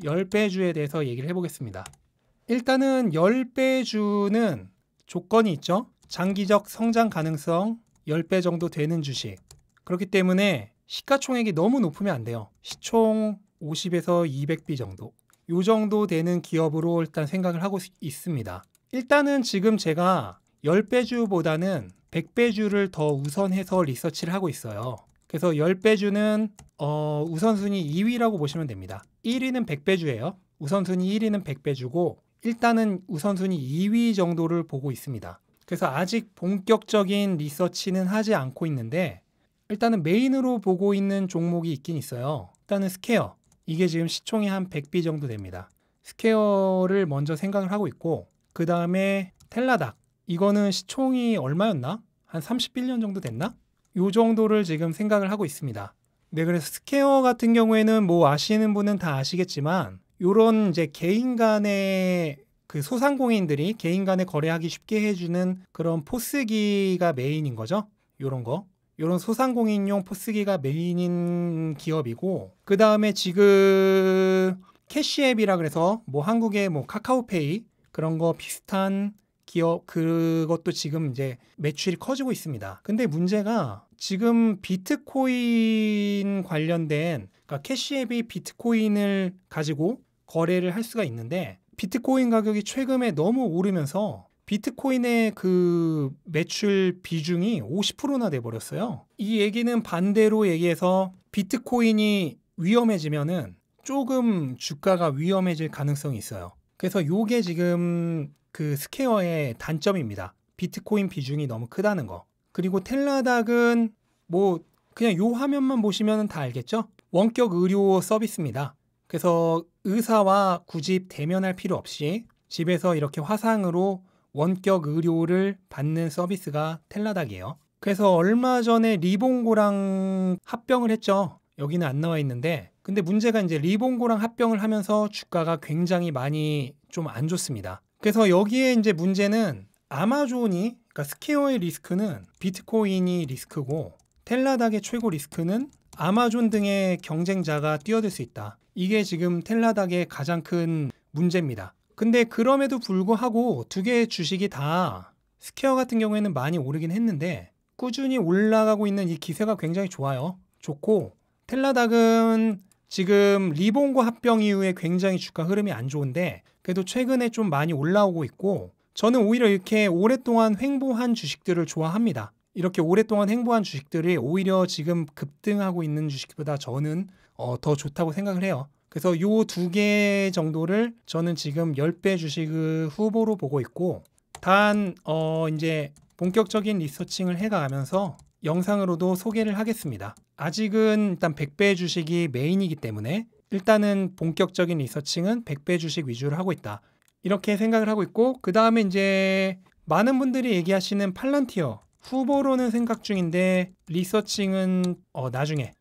10배주에 대해서 얘기를 해보겠습니다. 일단은 10배주는 조건이 있죠. 장기적 성장 가능성 10배 정도 되는 주식. 그렇기 때문에 시가총액이 너무 높으면 안 돼요. 시총 50에서 200비 정도. 요 정도 되는 기업으로 일단 생각을 하고 있습니다. 일단은 지금 제가 10배주보다는 100배주를 더 우선해서 리서치를 하고 있어요. 그래서 10배주는 우선순위 2위라고 보시면 됩니다. 1위는 100배주예요. 우선순위 1위는 100배주고 일단은 우선순위 2위 정도를 보고 있습니다. 그래서 아직 본격적인 리서치는 하지 않고 있는데 일단은 메인으로 보고 있는 종목이 있긴 있어요. 일단은 스퀘어. 이게 지금 시총이 한 100비 정도 됩니다. 스퀘어를 먼저 생각을 하고 있고 그 다음에 텔라닥. 이거는 시총이 얼마였나? 한 31년 정도 됐나? 요 정도를 지금 생각을 하고 있습니다. 네, 그래서 스퀘어 같은 경우에는 뭐 아시는 분은 다 아시겠지만 요런 이제 개인 간의 그 소상공인들이 개인 간에 거래하기 쉽게 해주는 그런 포스기가 메인인 거죠. 요런 거. 요런 소상공인용 포스기가 메인인 기업이고 그 다음에 지금 캐시앱이라 그래서 뭐 한국의 뭐 카카오페이 그런 거 비슷한 기업 그것도 지금 이제 매출이 커지고 있습니다. 근데 문제가 지금 비트코인 관련된 그러니까 캐시앱이 비트코인을 가지고 거래를 할 수가 있는데 비트코인 가격이 최근에 너무 오르면서 비트코인의 그 매출 비중이 50%나 돼버렸어요. 이 얘기는 반대로 얘기해서 비트코인이 위험해지면은 조금 주가가 위험해질 가능성이 있어요. 그래서 요게 지금 그 스퀘어의 단점입니다. 비트코인 비중이 너무 크다는 거. 그리고 텔라닥은 뭐 그냥 요 화면만 보시면 다 알겠죠? 원격 의료 서비스입니다. 그래서 의사와 굳이 대면할 필요 없이 집에서 이렇게 화상으로 원격 의료를 받는 서비스가 텔라닥이에요. 그래서 얼마 전에 리봉고랑 합병을 했죠. 여기는 안 나와 있는데 근데 문제가 이제 리봉고랑 합병을 하면서 주가가 굉장히 많이 좀 안 좋습니다. 그래서 여기에 이제 문제는 아마존이 그러니까 스퀘어의 리스크는 비트코인이 리스크고 텔라닥의 최고 리스크는 아마존 등의 경쟁자가 뛰어들 수 있다. 이게 지금 텔라닥의 가장 큰 문제입니다. 근데 그럼에도 불구하고 두 개의 주식이 다 스퀘어 같은 경우에는 많이 오르긴 했는데 꾸준히 올라가고 있는 이 기세가 굉장히 좋아요. 좋고 텔라닥은 지금 리본고 합병 이후에 굉장히 주가 흐름이 안 좋은데 그래도 최근에 좀 많이 올라오고 있고 저는 오히려 이렇게 오랫동안 횡보한 주식들을 좋아합니다. 이렇게 오랫동안 횡보한 주식들이 오히려 지금 급등하고 있는 주식보다 저는 더 좋다고 생각을 해요. 그래서 요 두 개 정도를 저는 지금 10배 주식을 후보로 보고 있고 단 이제 본격적인 리서칭을 해가면서 영상으로도 소개를 하겠습니다. 아직은 일단 100배 주식이 메인이기 때문에 일단은 본격적인 리서칭은 100배 주식 위주로 하고 있다. 이렇게 생각을 하고 있고 그 다음에 이제 많은 분들이 얘기하시는 팔란티어 후보로는 생각 중인데 리서칭은 나중에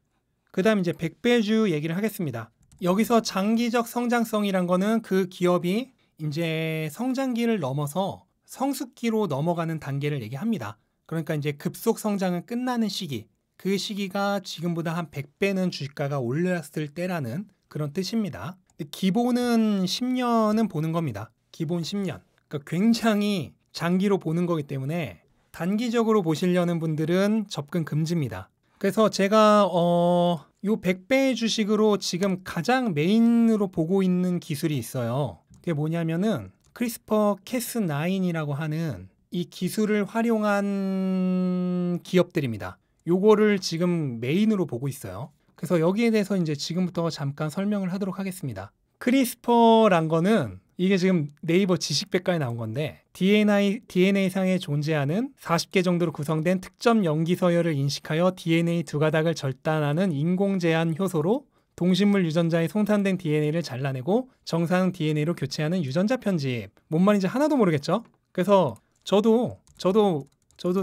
그 다음 이제 100배주 얘기를 하겠습니다. 여기서 장기적 성장성이란 거는 그 기업이 이제 성장기를 넘어서 성숙기로 넘어가는 단계를 얘기합니다. 그러니까 이제 급속 성장은 끝나는 시기 그 시기가 지금보다 한 100배는 주식가가 올랐을 때라는 그런 뜻입니다. 기본은 10년은 보는 겁니다. 기본 10년. 그러니까 굉장히 장기로 보는 거기 때문에 단기적으로 보시려는 분들은 접근 금지입니다. 그래서 제가 요 100배 주식으로 지금 가장 메인으로 보고 있는 기술이 있어요. 그게 뭐냐면은 크리스퍼 캐스9이라고 하는 이 기술을 활용한 기업들입니다. 요거를 지금 메인으로 보고 있어요. 그래서 여기에 대해서 이제 지금부터 잠깐 설명을 하도록 하겠습니다. 크리스퍼란 거는 이게 지금 네이버 지식백과에 나온 건데 DNA상에 존재하는 40개 정도로 구성된 특정 염기 서열을 인식하여 DNA 두 가닥을 절단하는 인공 제한 효소로 동식물 유전자의 송산된 DNA를 잘라내고 정상 DNA로 교체하는 유전자 편집. 뭔 말인지 하나도 모르겠죠? 그래서 저도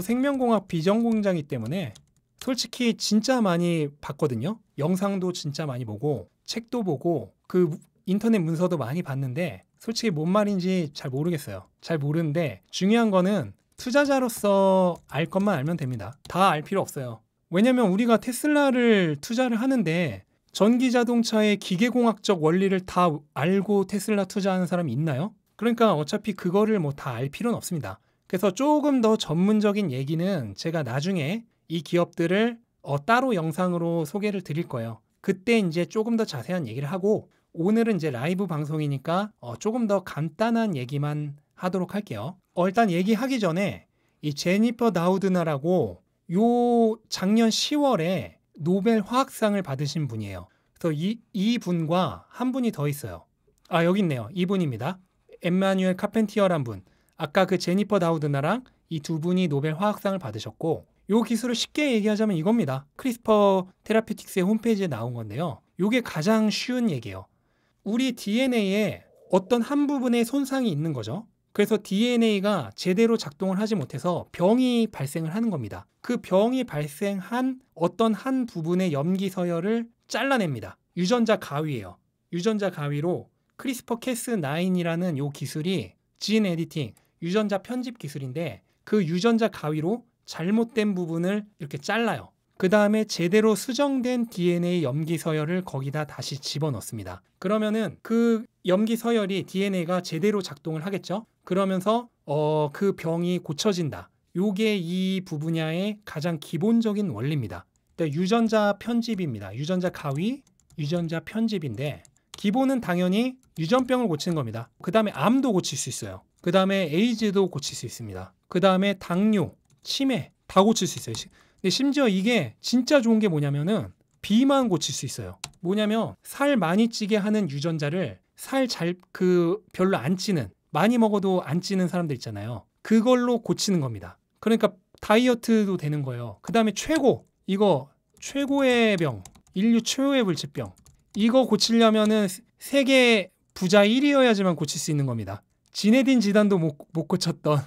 생명공학 비전공자이기 때문에 솔직히 진짜 많이 봤거든요. 영상도 진짜 많이 보고 책도 보고 그 인터넷 문서도 많이 봤는데 솔직히 뭔 말인지 잘 모르겠어요. 잘 모르는데 중요한 거는 투자자로서 알 것만 알면 됩니다. 다 알 필요 없어요. 왜냐면 우리가 테슬라를 투자를 하는데 전기자동차의 기계공학적 원리를 다 알고 테슬라 투자하는 사람이 있나요? 그러니까 어차피 그거를 뭐 다 알 필요는 없습니다. 그래서 조금 더 전문적인 얘기는 제가 나중에 이 기업들을 따로 영상으로 소개를 드릴 거예요. 그때 이제 조금 더 자세한 얘기를 하고, 오늘은 이제 라이브 방송이니까 조금 더 간단한 얘기만 하도록 할게요. 일단 얘기하기 전에 이 제니퍼 다우드너라고 요 작년 10월에 노벨 화학상을 받으신 분이에요. 그래서 이 분과 한 분이 더 있어요. 여기 있네요. 이분입니다. 엠마뉴엘 카펜티어란 분. 아까 그 제니퍼 다우드너랑 이 두 분이 노벨 화학상을 받으셨고, 요 기술을 쉽게 얘기하자면 이겁니다. 크리스퍼 테라피틱스의 홈페이지에 나온 건데요. 요게 가장 쉬운 얘기예요. 우리 DNA에 어떤 한 부분에 손상이 있는 거죠. 그래서 DNA가 제대로 작동을 하지 못해서 병이 발생을 하는 겁니다. 그 병이 발생한 어떤 한 부분의 염기 서열을 잘라냅니다. 유전자 가위예요. 유전자 가위로 크리스퍼 캐스9이라는 요 기술이 진 에디팅, 유전자 편집 기술인데, 그 유전자 가위로 잘못된 부분을 이렇게 잘라요. 그 다음에 제대로 수정된 DNA 염기 서열을 거기다 다시 집어넣습니다. 그러면은 그 염기 서열이 DNA가 제대로 작동을 하겠죠. 그러면서 그 병이 고쳐진다. 요게 이 분야의 가장 기본적인 원리입니다. 유전자 편집입니다. 유전자 가위, 유전자 편집인데, 기본은 당연히 유전병을 고치는 겁니다. 그 다음에 암도 고칠 수 있어요. 그 다음에 에이즈도 고칠 수 있습니다. 그 다음에 당뇨, 치매 다 고칠 수 있어요. 근데 심지어 이게 진짜 좋은 게 뭐냐면은 비만 고칠 수 있어요. 뭐냐면 살 많이 찌게 하는 유전자를 별로 안 찌는, 많이 먹어도 안 찌는 사람들 있잖아요. 그걸로 고치는 겁니다. 그러니까 다이어트도 되는 거예요. 그 다음에 최고의 병, 인류 최후의 불치병, 이거 고치려면은 세계 부자 1위여야지만 고칠 수 있는 겁니다. 지네딘 지단도 못 고쳤던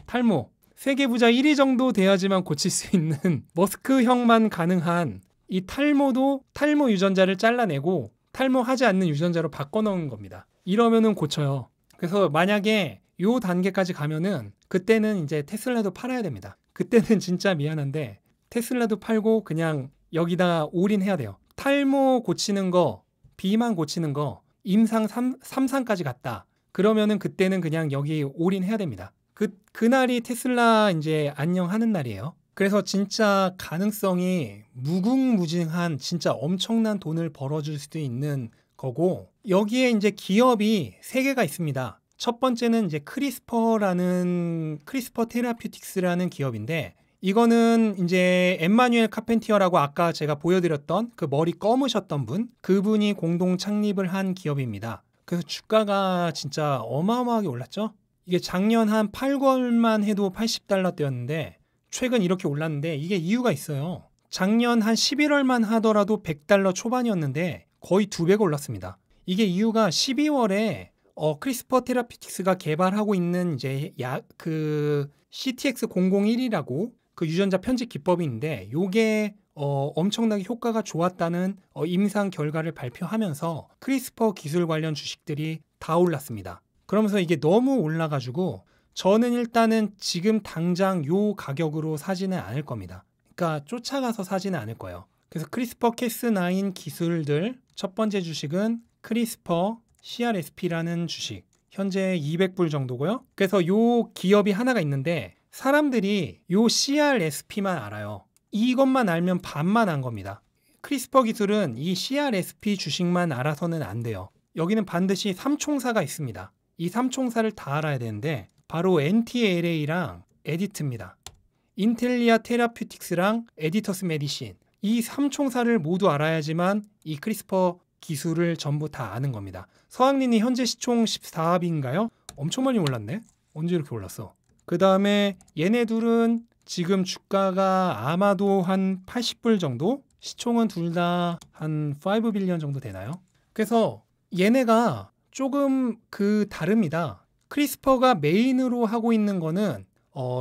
탈모, 세계 부자 1위 정도 돼야지만 고칠 수 있는 머스크 형만 가능한 이 탈모 유전자를 잘라내고 탈모하지 않는 유전자로 바꿔놓은 겁니다. 이러면은 고쳐요. 그래서 만약에 요 단계까지 가면은 그때는 이제 테슬라도 팔아야 됩니다. 그때는 진짜 미안한데 테슬라도 팔고 그냥 여기다 올인해야 돼요. 탈모 고치는 거, 비만 고치는 거, 임상 3상까지 갔다. 그러면은 그때는 그냥 여기 올인해야 됩니다. 그날이 테슬라 이제 안녕하는 날이에요. 그래서 진짜 가능성이 무궁무진한, 진짜 엄청난 돈을 벌어줄 수도 있는 거고, 여기에 이제 기업이 3개가 있습니다. 첫 번째는 이제 크리스퍼 테라피틱스라는 기업인데, 이거는 이제 엠마뉴엘 카펜티어라고 아까 제가 보여드렸던 그 머리 검으셨던 분, 그분이 공동 창립을 한 기업입니다. 그래서 주가가 진짜 어마어마하게 올랐죠. 이게 작년 한 8개월만 해도 $80대였는데 최근 이렇게 올랐는데, 이게 이유가 있어요. 작년 한 11월만 하더라도 $100 초반이었는데 거의 2배가 올랐습니다. 이게 이유가 12월에 크리스퍼 테라피틱스가 개발하고 있는 이제 그 CTX001이라고 그 유전자 편집 기법이 있는데, 요게 엄청나게 효과가 좋았다는 임상 결과를 발표하면서 크리스퍼 기술 관련 주식들이 다 올랐습니다. 그러면서 이게 너무 올라가지고 저는 일단은 지금 당장 요 가격으로 사지는 않을 겁니다. 그러니까 쫓아가서 사지는 않을 거예요. 그래서 크리스퍼 캐스9 기술들 첫 번째 주식은 크리스퍼 CRSP라는 주식. 현재 200불 정도고요. 그래서 요 기업이 하나가 있는데 사람들이 요 CRSP만 알아요. 이것만 알면 반만 안 겁니다. 크리스퍼 기술은 이 CRSP 주식만 알아서는 안 돼요. 여기는 반드시 3총사가 있습니다. 이 3총사를 다 알아야 되는데 바로 NTLA랑 에디트입니다. 인텔리아 테라퓨틱스랑 에디터스 메디신, 이 3총사를 모두 알아야지만 이 크리스퍼 기술을 전부 다 아는 겁니다. 서학린이 현재 시총 14합인가요? 엄청 많이 올랐네. 언제 이렇게 올랐어? 그 다음에 얘네 둘은 지금 주가가 아마도 한 80불 정도? 시총은 둘 다 한 5빌리언 정도 되나요? 그래서 얘네가 조금 다릅니다. 크리스퍼가 메인으로 하고 있는 거는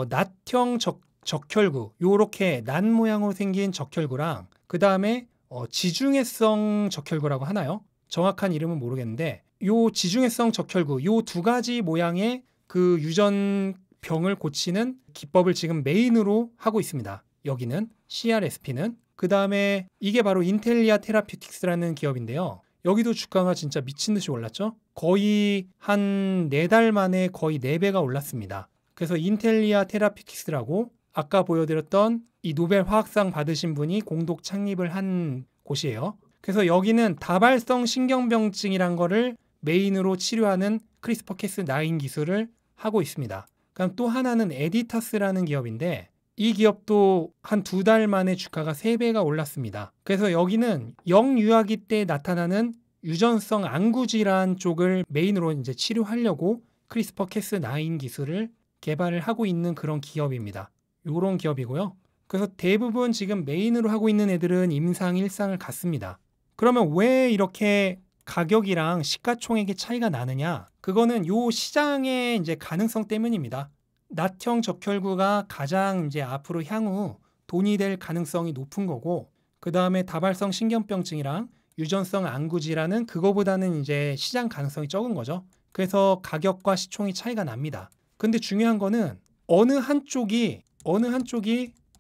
낫형 적혈구, 요렇게 낫 모양으로 생긴 적혈구랑 그 다음에 지중해성 적혈구라고 하나요? 정확한 이름은 모르겠는데 요 지중해성 적혈구, 요 두 가지 모양의 그 유전병을 고치는 기법을 지금 메인으로 하고 있습니다. 여기는 CRSP는. 그 다음에 이게 바로 인텔리아 테라퓨틱스라는 기업인데요. 여기도 주가가 진짜 미친 듯이 올랐죠. 거의 한 4달 만에 거의 4배가 올랐습니다. 그래서 인텔리아 테라퓨틱스라고 아까 보여드렸던 이 노벨 화학상 받으신 분이 공동 창립을 한 곳이에요. 그래서 여기는 다발성 신경병증이란 거를 메인으로 치료하는 크리스퍼-캐스9 기술을 하고 있습니다. 그럼 또 하나는 에디터스라는 기업인데 이 기업도 한 2달 만에 주가가 3배가 올랐습니다. 그래서 여기는 영유아기 때 나타나는 유전성 안구 질환 쪽을 메인으로 이제 치료하려고 크리스퍼-캐스9 기술을 개발을 하고 있는 그런 기업입니다. 이런 기업이고요. 그래서 대부분 지금 메인으로 하고 있는 애들은 임상 1상을 갔습니다. 그러면 왜 이렇게 가격이랑 시가총액의 차이가 나느냐? 그거는 요 시장의 이제 가능성 때문입니다. 낫형 적혈구가 가장 이제 앞으로 향후 돈이 될 가능성이 높은 거고, 그 다음에 다발성 신경병증이랑 유전성 안구 질환은 그거보다는 이제 시장 가능성이 적은 거죠. 그래서 가격과 시총이 차이가 납니다. 근데 중요한 거는 어느 한쪽이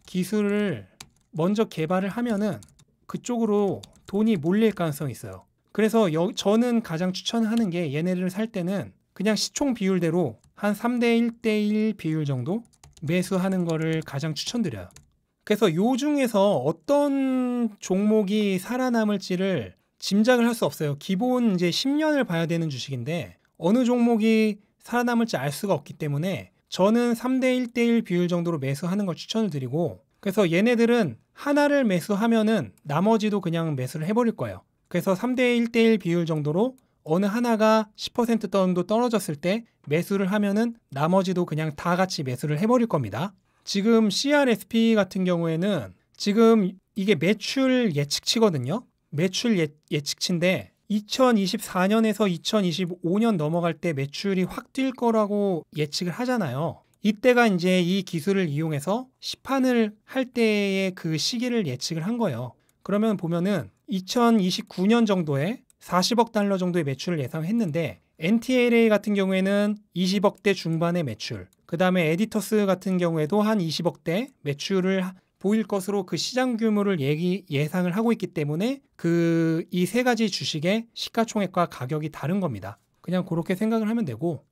기술을 먼저 개발을 하면은 그쪽으로 돈이 몰릴 가능성이 있어요. 그래서 저는 가장 추천하는 게 얘네를 살 때는 그냥 시총 비율대로 한 3대 1대1 비율 정도 매수하는 거를 가장 추천드려요. 그래서 요 중에서 어떤 종목이 살아남을지를 짐작을 할 수 없어요. 기본 이제 10년을 봐야 되는 주식인데 어느 종목이 살아남을지 알 수가 없기 때문에 저는 3대 1대1 비율 정도로 매수하는 걸 추천을 드리고, 그래서 얘네들은 하나를 매수하면은 나머지도 그냥 매수를 해버릴 거예요. 그래서 3대 1대1 비율 정도로 어느 하나가 10% 정도 떨어졌을 때 매수를 하면은 나머지도 그냥 다 같이 매수를 해버릴 겁니다. 지금 CRSP 같은 경우에는 지금 이게 매출 예측치거든요. 매출 예측치인데 2024년에서 2025년 넘어갈 때 매출이 확 뛸 거라고 예측을 하잖아요. 이때가 이제 이 기술을 이용해서 시판을 할 때의 그 시기를 예측을 한 거예요. 그러면 보면은 2029년 정도에 40억 달러 정도의 매출을 예상했는데 NTLA 같은 경우에는 20억대 중반의 매출, 그 다음에 에디터스 같은 경우에도 한 20억대 매출을 보일 것으로 그 시장 규모를 예상을 하고 있기 때문에 이 세 가지 주식의 시가총액과 가격이 다른 겁니다. 그냥 그렇게 생각을 하면 되고,